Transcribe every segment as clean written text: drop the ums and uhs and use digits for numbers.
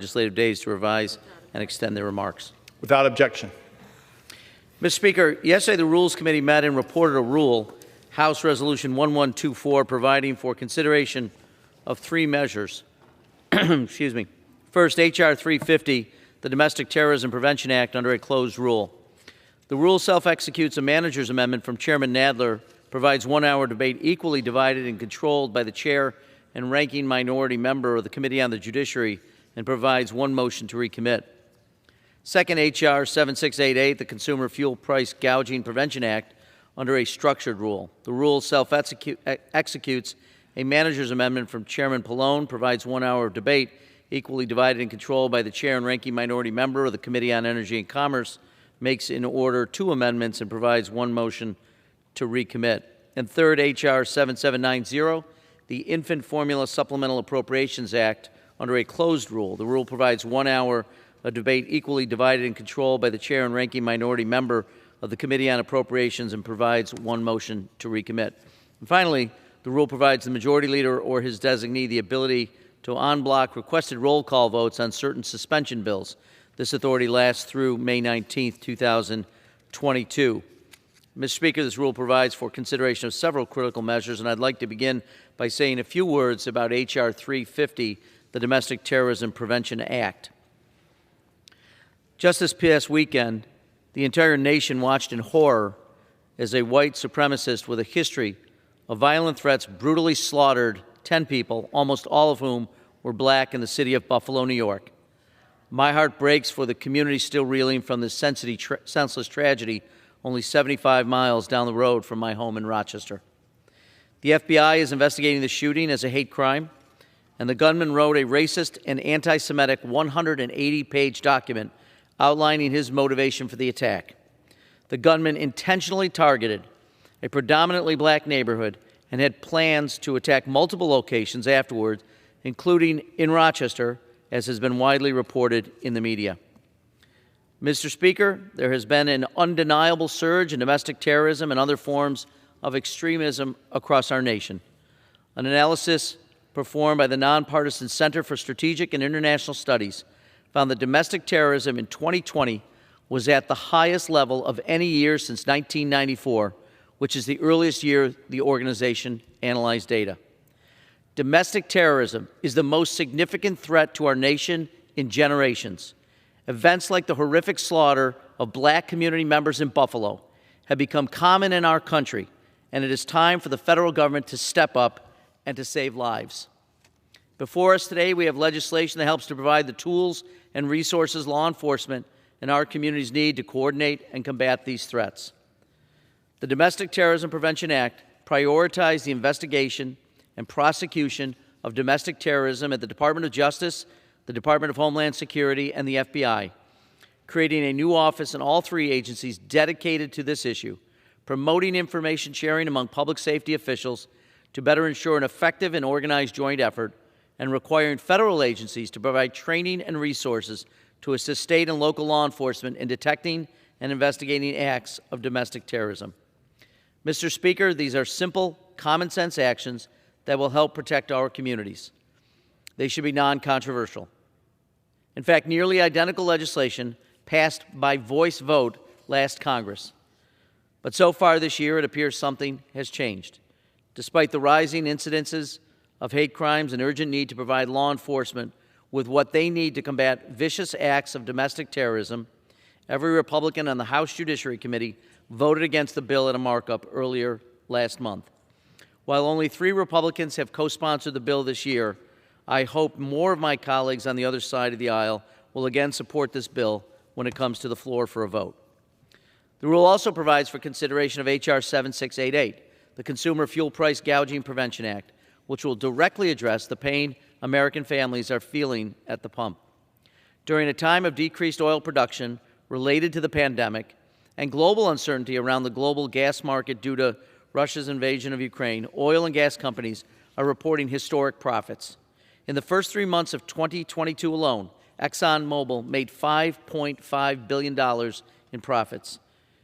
legislative days to revise and extend their remarks. Without objection. Mr. Speaker, yesterday the Rules Committee met and reported a rule, House Resolution 1124, providing for consideration of three measures. Excuse me. First, H.R. 350, the Domestic Terrorism Prevention Act, under a closed rule. The rule self-executes a manager's amendment from Chairman Nadler, provides 1 hour debate equally divided and controlled by the chair and ranking minority member of the Committee on the Judiciary, and provides one motion to recommit. Second, H.R. 7688, the Consumer Fuel Price Gouging Prevention Act, under a structured rule. The rule self-executes a manager's amendment from Chairman Pallone, provides 1 hour of debate equally divided and controlled by the chair and ranking minority member of the Committee on Energy and Commerce, makes in order two amendments, and provides one motion to recommit. And third, H.R. 7790, the Infant Formula Supplemental Appropriations Act, under a closed rule. The rule provides 1 hour of debate equally divided and controlled by the chair and ranking minority member of the Committee on Appropriations, and provides one motion to recommit. And finally, the rule provides the majority leader or his designee the ability to en bloc requested roll call votes on certain suspension bills. This authority lasts through May 19, 2022. Mr. Speaker, this rule provides for consideration of several critical measures, and I'd like to begin by saying a few words about H.R. 350, the Domestic Terrorism Prevention Act. Just this past weekend, the entire nation watched in horror as a white supremacist with a history of violent threats brutally slaughtered 10 people, almost all of whom were black, in the city of Buffalo, New York. My heart breaks for the community still reeling from this senseless tragedy only 75 miles down the road from my home in Rochester. The FBI is investigating the shooting as a hate crime, and the gunman wrote a racist and anti-Semitic 180-page document outlining his motivation for the attack. The gunman intentionally targeted a predominantly black neighborhood and had plans to attack multiple locations afterwards, including in Rochester, as has been widely reported in the media. Mr. Speaker, there has been an undeniable surge in domestic terrorism and other forms of extremism across our nation. An analysis performed by the nonpartisan Center for Strategic and International Studies found that domestic terrorism in 2020 was at the highest level of any year since 1994, which is the earliest year the organization analyzed data. Domestic terrorism is the most significant threat to our nation in generations. Events like the horrific slaughter of black community members in Buffalo have become common in our country, and it is time for the federal government to step up and to save lives. Before us today, we have legislation that helps to provide the tools and resources law enforcement and our communities need to coordinate and combat these threats. The Domestic Terrorism Prevention Act prioritized the investigation and prosecution of domestic terrorism at the Department of Justice, the Department of Homeland Security, and the FBI, creating a new office in all three agencies dedicated to this issue, promoting information sharing among public safety officials to better ensure an effective and organized joint effort, and requiring federal agencies to provide training and resources to assist state and local law enforcement in detecting and investigating acts of domestic terrorism. Mr. Speaker, these are simple, common-sense actions that will help protect our communities. They should be non-controversial. In fact, nearly identical legislation passed by voice vote last Congress. But so far this year, it appears something has changed. Despite the rising incidences of hate crimes and urgent need to provide law enforcement with what they need to combat vicious acts of domestic terrorism, every Republican on the House Judiciary Committee voted against the bill at a markup earlier last month. While only 3 Republicans have co-sponsored the bill this year, I hope more of my colleagues on the other side of the aisle will again support this bill when it comes to the floor for a vote. The rule also provides for consideration of H.R. 7688, the Consumer Fuel Price Gouging Prevention Act, which will directly address the pain American families are feeling at the pump. During a time of decreased oil production related to the pandemic and global uncertainty around the global gas market due to Russia's invasion of Ukraine, oil and gas companies are reporting historic profits. In the first 3 months of 2022 alone, ExxonMobil made $5.5 billion in profits.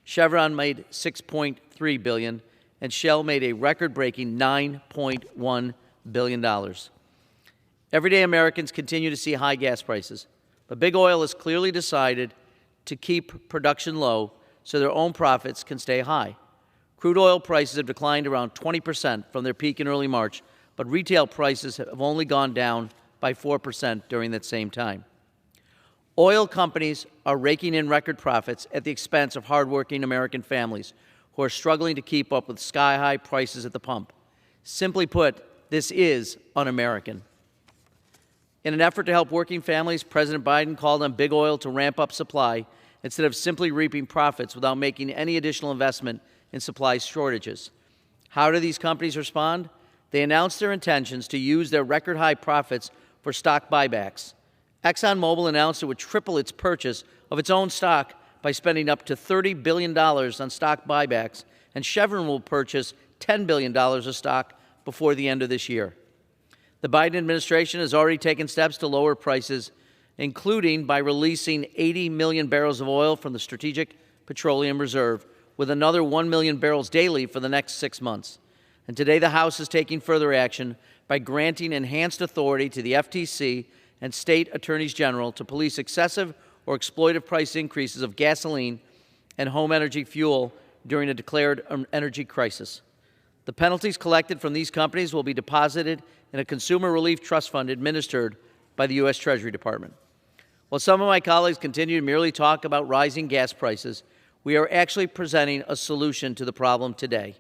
Chevron made $6.3 billion, and Shell made a record-breaking $9.1 billion. Everyday Americans continue to see high gas prices, but Big Oil has clearly decided to keep production low so their own profits can stay high. Crude oil prices have declined around 20% from their peak in early March, but retail prices have only gone down by 4% during that same time. Oil companies are raking in record profits at the expense of hardworking American families who are struggling to keep up with sky-high prices at the pump. Simply put, this is un-American. In an effort to help working families, President Biden called on Big Oil to ramp up supply instead of simply reaping profits without making any additional investment in supply shortages. How do these companies respond? They announced their intentions to use their record-high profits for stock buybacks. ExxonMobil announced it would triple its purchase of its own stock by spending up to $30 billion on stock buybacks, and Chevron will purchase $10 billion of stock before the end of this year. The Biden administration has already taken steps to lower prices, including by releasing 80 million barrels of oil from the Strategic Petroleum Reserve, with another 1 million barrels daily for the next 6 months. And today the House is taking further action by granting enhanced authority to the FTC and state attorneys general to police excessive or exploitive price increases of gasoline and home energy fuel during a declared energy crisis. The penalties collected from these companies will be deposited in a consumer relief trust fund administered by the U.S. Treasury Department. While some of my colleagues continue to merely talk about rising gas prices, we are actually presenting a solution to the problem today.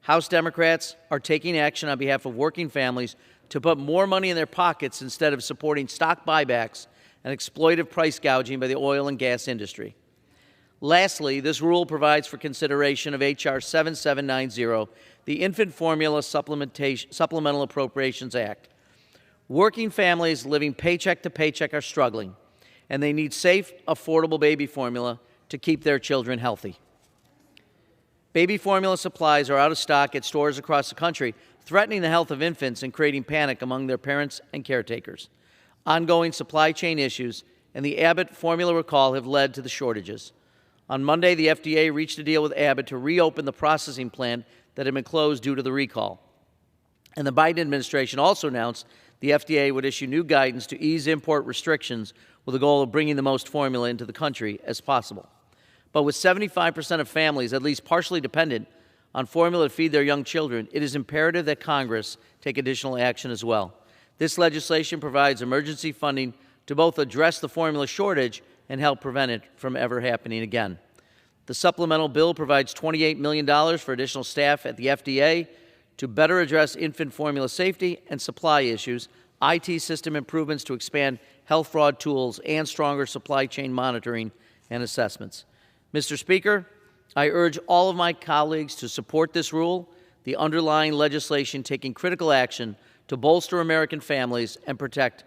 House Democrats are taking action on behalf of working families to put more money in their pockets instead of supporting stock buybacks and exploitive price gouging by the oil and gas industry. Lastly, this rule provides for consideration of H.R. 7790, the Infant Formula Supplemental Appropriations Act. Working families living paycheck to paycheck are struggling, and they need safe, affordable baby formula to keep their children healthy. Baby formula supplies are out of stock at stores across the country, threatening the health of infants and creating panic among their parents and caretakers. Ongoing supply chain issues and the Abbott formula recall have led to the shortages. On Monday, the FDA reached a deal with Abbott to reopen the processing plant that had been closed due to the recall. And the Biden administration also announced the FDA would issue new guidance to ease import restrictions with the goal of bringing the most formula into the country as possible. But with 75% of families at least partially dependent on formula to feed their young children, it is imperative that Congress take additional action as well. This legislation provides emergency funding to both address the formula shortage and help prevent it from ever happening again. The supplemental bill provides $28 million for additional staff at the FDA to better address infant formula safety and supply issues, IT system improvements to expand health fraud tools, and stronger supply chain monitoring and assessments. Mr. Speaker, I urge all of my colleagues to support this rule, the underlying legislation taking critical action to bolster American families and protect